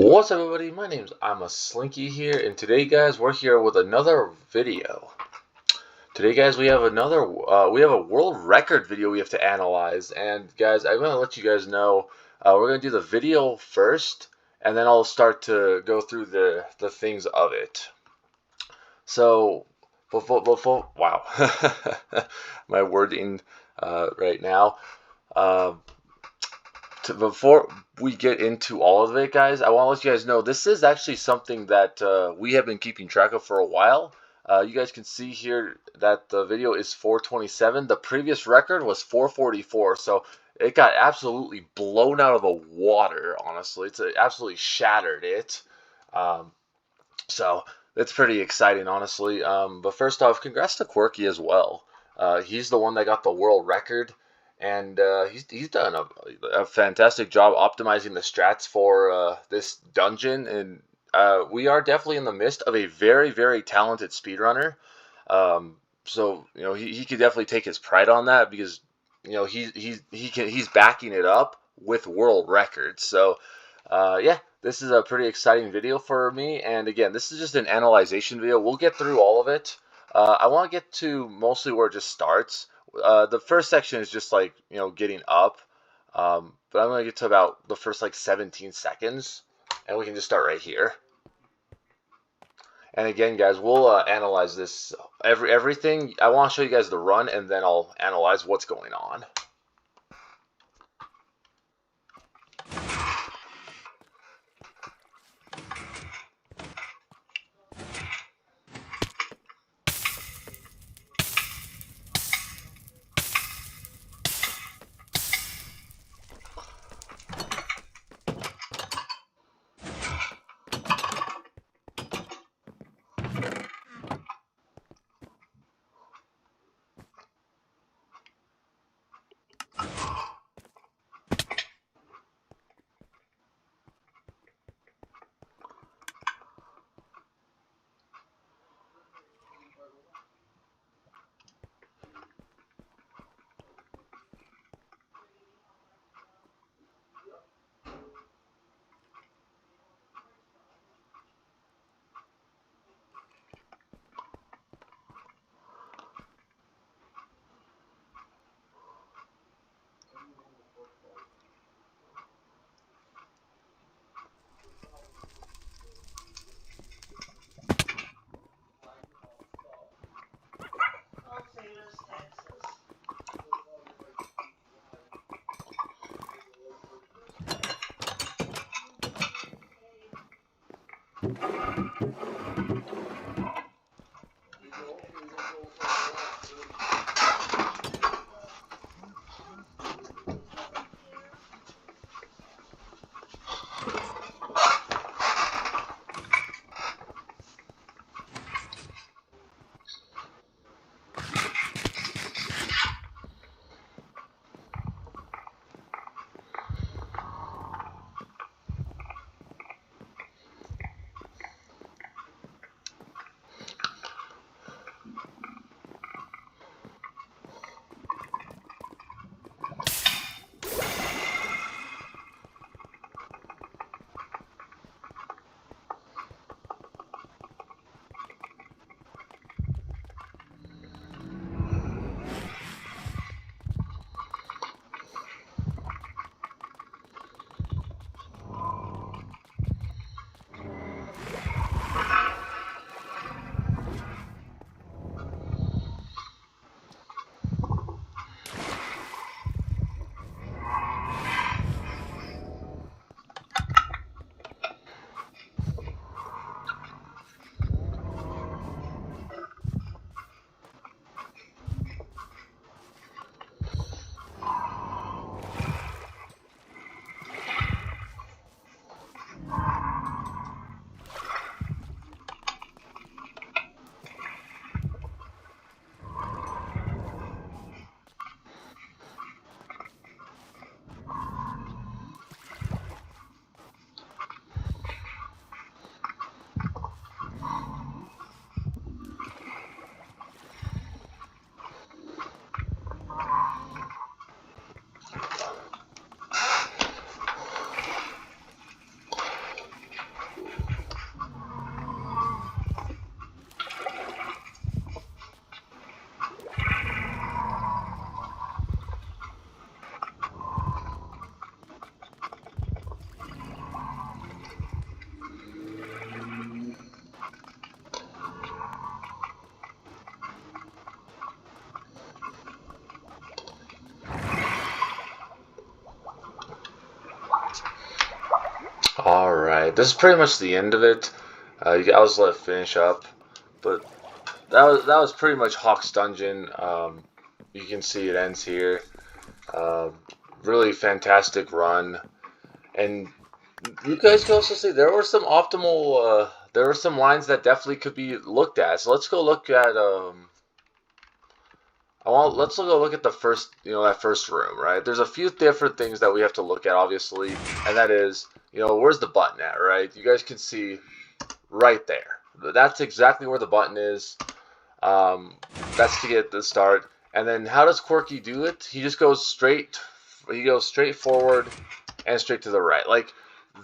What's up, everybody? My name's I'm a Slinky here, and today, guys, we're here with another video. Today, guys, we have a world record video we have to analyze, and guys, I'm gonna let you guys know we're gonna do the video first, and then I'll start to go through the things of it. So, before wow, my wording right now. Before we get into all of it, guys, I want to let you guys know this is actually something that we have been keeping track of for a while. You guys can see here that the video is 427. The previous record was 444, so it got absolutely blown out of the water, honestly. It's absolutely shattered it. So it's pretty exciting, honestly. But first off, congrats to Quirky as well. He's the one that got the world record. And he's done a fantastic job optimizing the strats for this dungeon, and we are definitely in the midst of a very, very talented speedrunner. So you know he could definitely take his pride on that because you know he's backing it up with world records. So yeah, this is a pretty exciting video for me. And again, this is just an analyzation video. We'll get through all of it. I want to get to mostly where it just starts. The first section is just like, you know, getting up. But I'm going to get to about the first like 17 seconds. And we can just start right here. And again, guys, we'll analyze this. Everything. I want to show you guys the run, and then I'll analyze what's going on. Alright, this is pretty much the end of it. I was let it finish up, but that was pretty much Hawk's Dungeon. You can see it ends here. Uh, really fantastic run, and you guys can also see there were some optimal. There were some lines that definitely could be looked at. So let's go look at. Let's go look at the first, that first room, right? There's a few different things that we have to look at, obviously, and that is, where's the button at, right? You guys can see right there. That's exactly where the button is. That's to get the start. And then how does Quirky do it? He just goes straight. He goes straight forward and straight to the right. Like,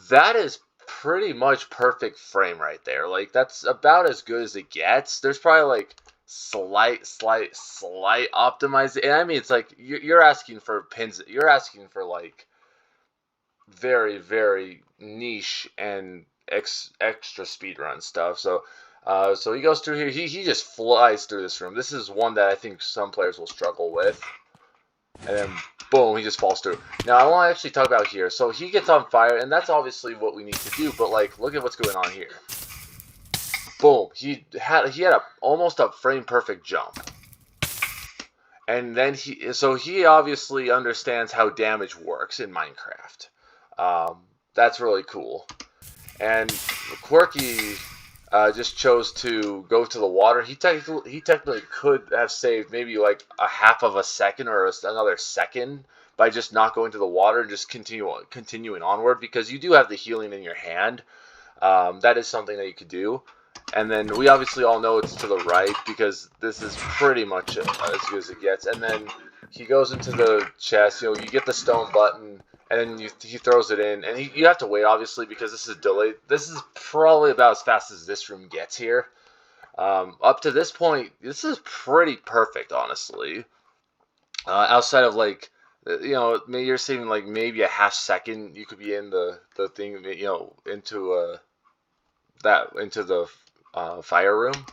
that is pretty much perfect frame right there. Like, that's about as good as it gets. There's probably like slight optimization. And I mean, it's like you're asking for pins. You're asking for like very, very niche and extra speedrun stuff. So so he goes through here. He just flies through this room. This is one that I think some players will struggle with. And then boom, he just falls through. Now I want to actually talk about here. So he gets on fire, and that's obviously what we need to do. But like, look at what's going on here. Boom, he had almost a frame perfect jump. And then he obviously understands how damage works in Minecraft. That's really cool. And Quirky just chose to go to the water. He technically could have saved maybe like a half of a second or another second by just not going to the water and just continuing onward, because you do have the healing in your hand. That is something that you could do. And then we obviously all know it's to the right, because this is pretty much as good as it gets. And then he goes into the chest. You get the stone button, and then he throws it in. And you have to wait, obviously, because this is delayed. This is probably about as fast as this room gets here. Up to this point, this is pretty perfect, honestly. Outside of like, maybe you're saving like maybe a half second. You could be in the thing, into the fire room.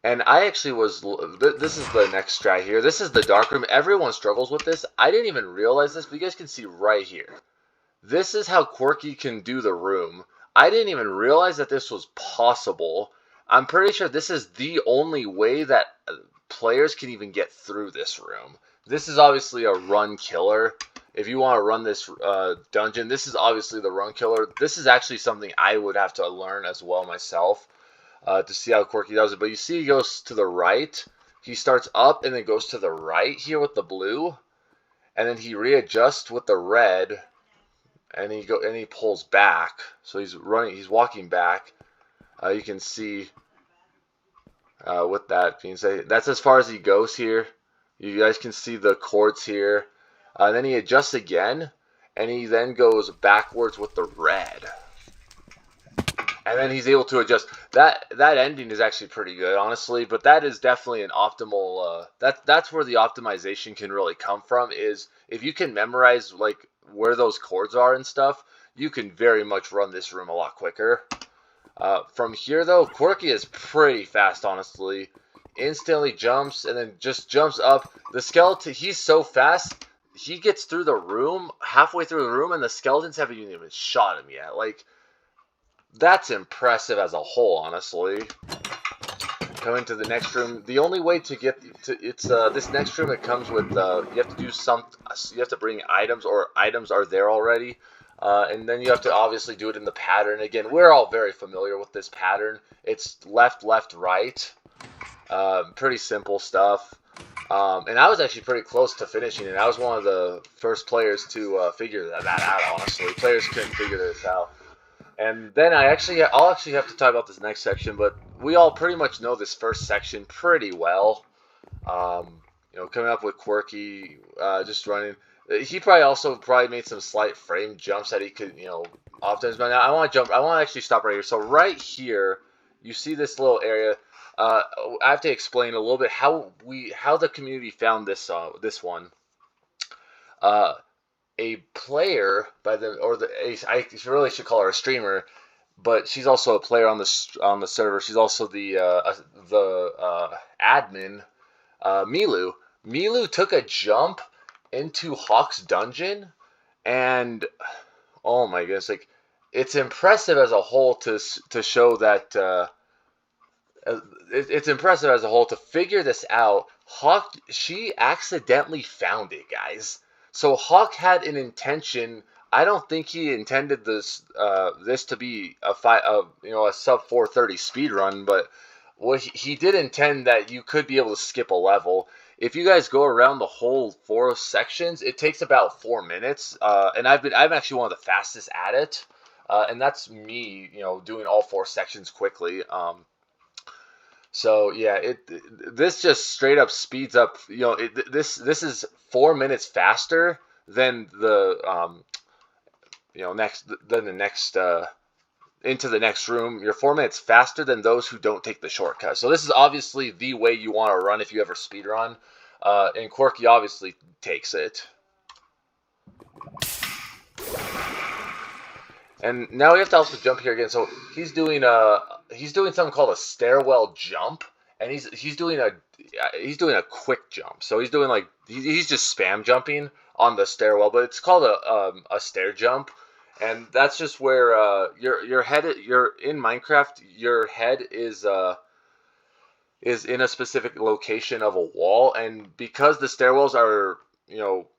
And I actually this is the next strat here. This is the dark room. Everyone struggles with this. I didn't even realize this, but you guys can see right here. This is how Quirky can do the room. I didn't even realize that this was possible. I'm pretty sure this is the only way that players can even get through this room. This is obviously a run killer. If you want to run this dungeon, this is obviously the run killer. This is actually something I would have to learn as well myself to see how Quirky does it. But you see he goes to the right. He starts up and then goes to the right here with the blue. And then he readjusts with the red. And he pulls back. So he's walking back. You can see with that being said, that's as far as he goes here. You guys can see the chords here. Then he adjusts again, and he then goes backwards with the red. And then he's able to adjust. That ending is actually pretty good, honestly, but that is definitely an optimal, that's where the optimization can really come from, is if you can memorize like where those chords are and stuff, you can very much run this room a lot quicker. From here, though, Quirky is pretty fast, honestly. Instantly jumps, and then just jumps up. The skeleton, he's so fast, he gets through the room, halfway through the room, and the skeletons haven't even shot him yet. Like, that's impressive as a whole, honestly. Coming to the next room, the only way to get to this next room, it comes with you have to do you have to bring items, or items are there already, and then you have to obviously do it in the pattern. Again, we're all very familiar with this pattern. It's left, left, right. Pretty simple stuff. And I was actually pretty close to finishing it. I was one of the first players to figure that out, honestly. Players couldn't figure this out. And then I'll actually have to talk about this next section, but we all pretty much know this first section pretty well. Coming up with Quirky, just running. He probably made some slight frame jumps that he could, often. But now I want to actually stop right here. So right here, you see this little area. I have to explain a little bit how the community found this one. A player I really should call her a streamer, but she's also a player on the server. She's also the admin. Milu. Milu took a jump into Hawk's dungeon, and oh my goodness, like it's impressive as a whole to show that it's impressive as a whole to figure this out. Hawk, she accidentally found it, guys. So Hawk had an intention. I don't think he intended this to be a sub 430 speed run, but what he did intend that you could be able to skip a level. If you guys go around the whole 4 sections, it takes about 4 minutes, and I'm actually one of the fastest at it, and that's me, doing all 4 sections quickly. So yeah, this just straight up speeds up. This is 4 minutes faster than the next into the next room. You're 4 minutes faster than those who don't take the shortcut. So this is obviously the way you want to run if you ever speed run, and Quirky obviously takes it. And now we have to also jump here again. So he's doing something called a stairwell jump, and he's doing a quick jump. So he's doing he's just spam jumping on the stairwell, but it's called a stair jump, and that's just where you're in Minecraft. Your head is in a specific location of a wall, and because the stairwells are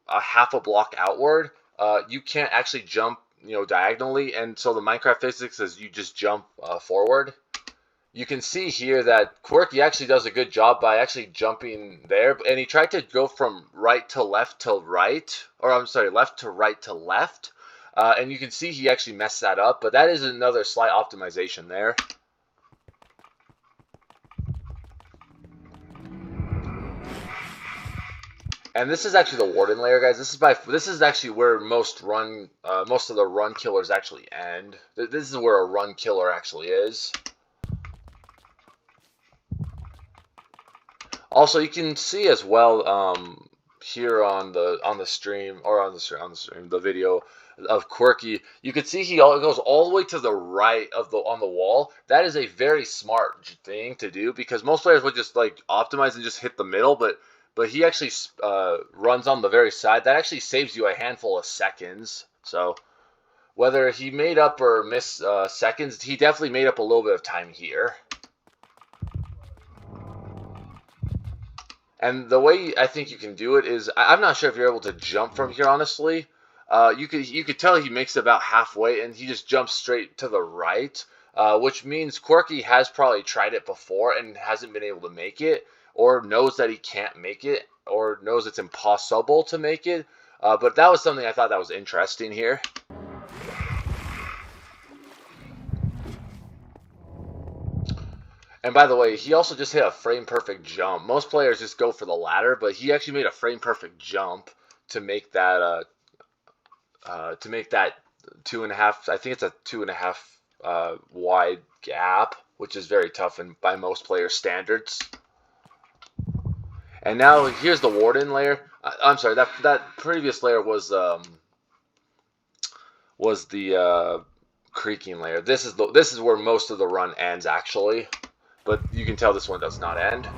a half a block outward, you can't actually jump diagonally, and so the Minecraft physics is you just jump forward. You can see here that Quirky actually does a good job by actually jumping there, and he tried to go from right to left to right, or I'm sorry, left to right to left, and you can see he actually messed that up, but that is another slight optimization there. And this is actually the Warden layer, guys. This is actually where most of the run killers actually end. This is where a run killer actually is. Also, you can see as well here on the stream, or on the video of Quirky, you can see he goes all the way to the right of on the wall. That is a very smart thing to do, because most players would just optimize and just hit the middle, but he actually runs on the very side. That actually saves you a handful of seconds. So whether he made up or missed seconds, he definitely made up a little bit of time here. And the way I think you can do it is, I'm not sure if you're able to jump from here, honestly. You could tell he makes it about halfway, and he just jumps straight to the right, which means Quirky has probably tried it before and hasn't been able to make it, or knows that he can't make it, or knows it's impossible to make it. But that was something I thought that was interesting here. And by the way, he also just hit a frame perfect jump. Most players just go for the ladder, but he actually made a frame perfect jump to make that 2.5. I think it's a 2.5 wide gap, which is very tough by most player standards. And now here's the Warden layer. I'm sorry, that previous layer was the creaking layer. This is where most of the run ends actually, but you can tell this one does not end.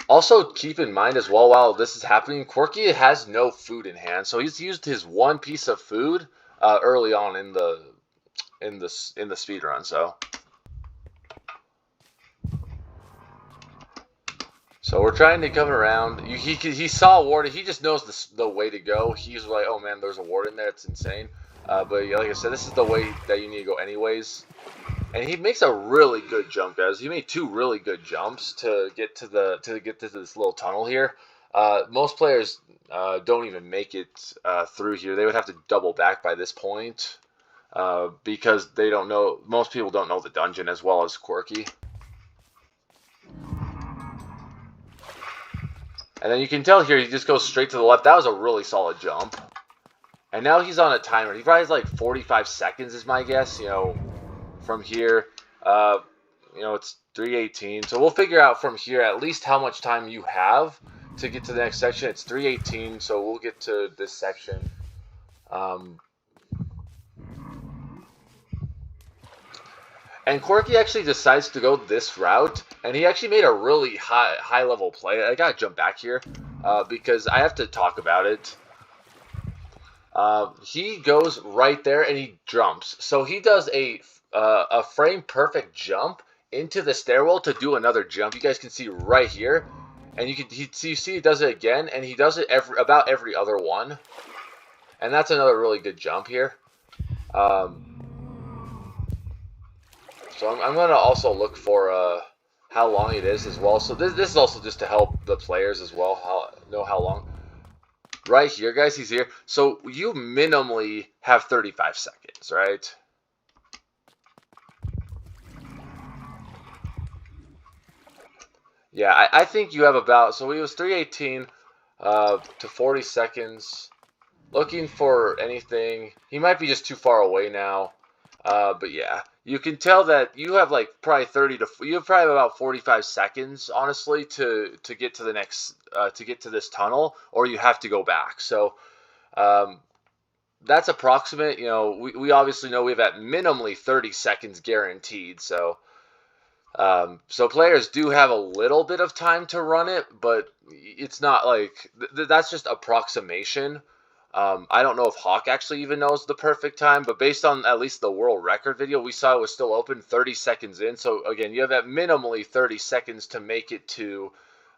Also, keep in mind as well, while this is happening, Quirky has no food in hand, so he's used his one piece of food early on in the speed run. So we're trying to come around. He saw a Warden. He just knows the way to go. He's like, oh man, there's a Warden there. It's insane. But like I said, this is the way that you need to go anyways. And he makes a really good jump, guys. He made 2 really good jumps to get to this little tunnel here. Most players don't even make it through here. They would have to double back by this point because they don't know. Most people don't know the dungeon as well as Quirky. And then you can tell here he just goes straight to the left. That was a really solid jump. And now he's on a timer. He probably has like 45 seconds is my guess, from here. It's 3:18. So we'll figure out from here at least how much time you have to get to the next section. It's 3:18, so we'll get to this section. And Quirky actually decides to go this route, and he actually made a really high level play. I gotta jump back here because I have to talk about it. He goes right there and he jumps. So he does a frame perfect jump into the stairwell to do another jump. You guys can see right here, and you see he does it again, and he does it about every other one, and that's another really good jump here. Um, so I'm gonna also look for how long it is as well. So this is also just to help the players as well know how long. Right here, guys, he's here. So you minimally have 35 seconds, right? Yeah, I think you have about, so he was 318 to 40 seconds. Looking for anything. He might be just too far away now. But yeah, you can tell that you have like probably you have probably about 45 seconds, honestly, to get to the next, to get to this tunnel, or you have to go back. So, that's approximate. You know, we obviously know we have at minimally 30 seconds guaranteed. So players do have a little bit of time to run it, but it's not like that's just approximation. I don't know if Hawk actually even knows the perfect time, but based on at least the world record video, we saw it was still open 30 seconds in. So again, you have at minimally 30 seconds to make it to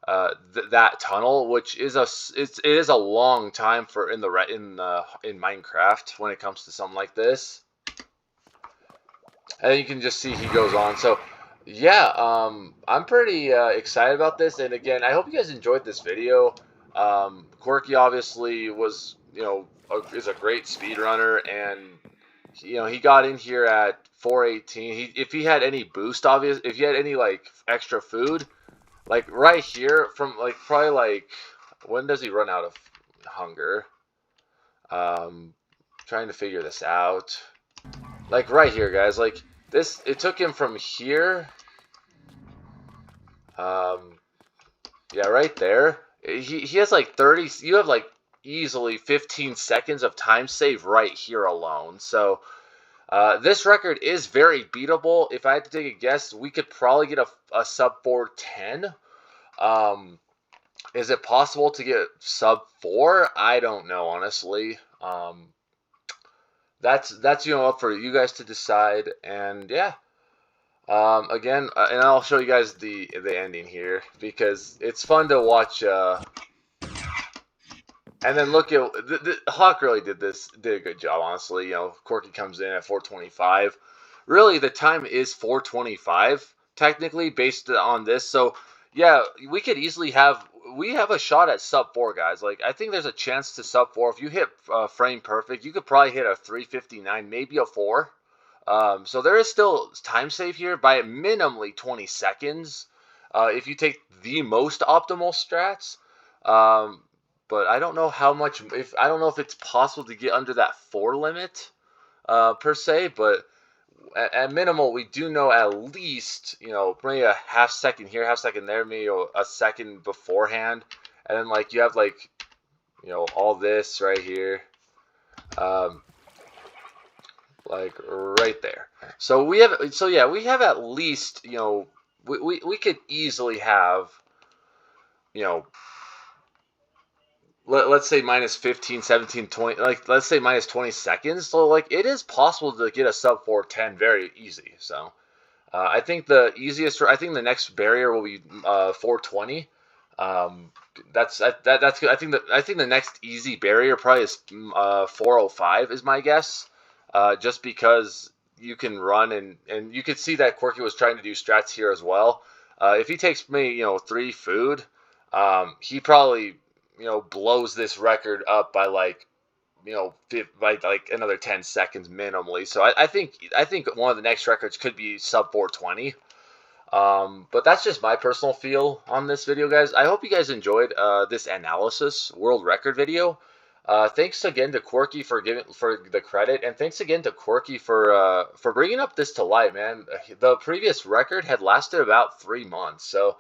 that tunnel, which is it is a long time for in Minecraft when it comes to something like this. And you can just see he goes on. So yeah, I'm pretty excited about this. And again, I hope you guys enjoyed this video. Quirky obviously was, is a great speedrunner, and he got in here at 418. If he had any boost, if he had any like extra food, like right here from like probably like when does he run out of hunger? Trying to figure this out. Like right here, guys. Like this, it took him from here. Yeah, right there. He has like 30. You have like easily 15 seconds of time save right here alone. So this record is very beatable. If I had to take a guess, we could probably get a sub 410. Is it possible to get sub 4? I don't know, honestly. That's up for you guys to decide. And yeah. Again, and I'll show you guys the ending here because it's fun to watch. And then look at Hawk really did a good job, honestly. Quirky comes in at 425. Really, the time is 425 technically based on this. So yeah, we could easily have a shot at sub 4, guys. Like I think there's a chance to sub 4 if you hit frame perfect. You could probably hit a 359, maybe a 4. So there is still time save here by minimally 20 seconds if you take the most optimal strats. But I don't know how much. I don't know if it's possible to get under that 4 limit per se. But at minimal, we do know at least maybe a half second here, half second there, maybe a second beforehand, and then like you have like all this right here. Like right there. So we have at least, we could easily have, let's say minus 15, 17, 20, like let's say minus 20 seconds. So like it is possible to get a sub 410 very easy. So I think the next barrier will be 420. That's good. I think the next easy barrier probably is 405 is my guess. Just because you can run and you could see that Quirky was trying to do strats here as well. If he takes me, 3 food, he probably, blows this record up by like, by like another 10 seconds minimally. So I think one of the next records could be sub 420. But that's just my personal feel on this video, guys. I hope you guys enjoyed this analysis world record video. Thanks again to Quirky for the credit, and thanks again to Quirky for bringing up this to light, man. The previous record had lasted about 3 months, so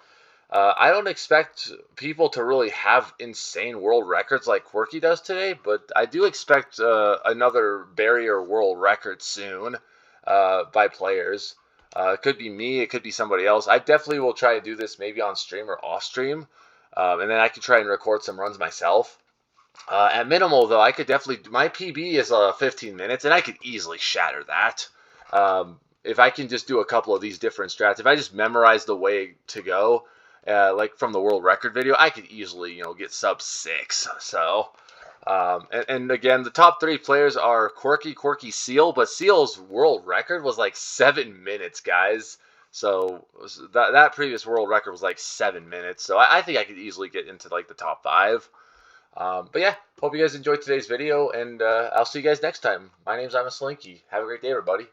I don't expect people to really have insane world records like Quirky does today, but I do expect another barrier world record soon by players. It could be me, it could be somebody else. I definitely will try to do this maybe on stream or off stream, and then I can try and record some runs myself. At minimal, though, I could definitely. My PB is 15 minutes, and I could easily shatter that. If I can just do a couple of these different strats, if I just memorize the way to go, like from the world record video, I could easily, get sub 6. So, and again, the top 3 players are Quirky, Seal, but Seal's world record was like 7 minutes, guys. So that previous world record was like 7 minutes. So I think I could easily get into like the top 5. But yeah, hope you guys enjoyed today's video, and I'll see you guys next time. My name's Slinky. Have a great day, everybody.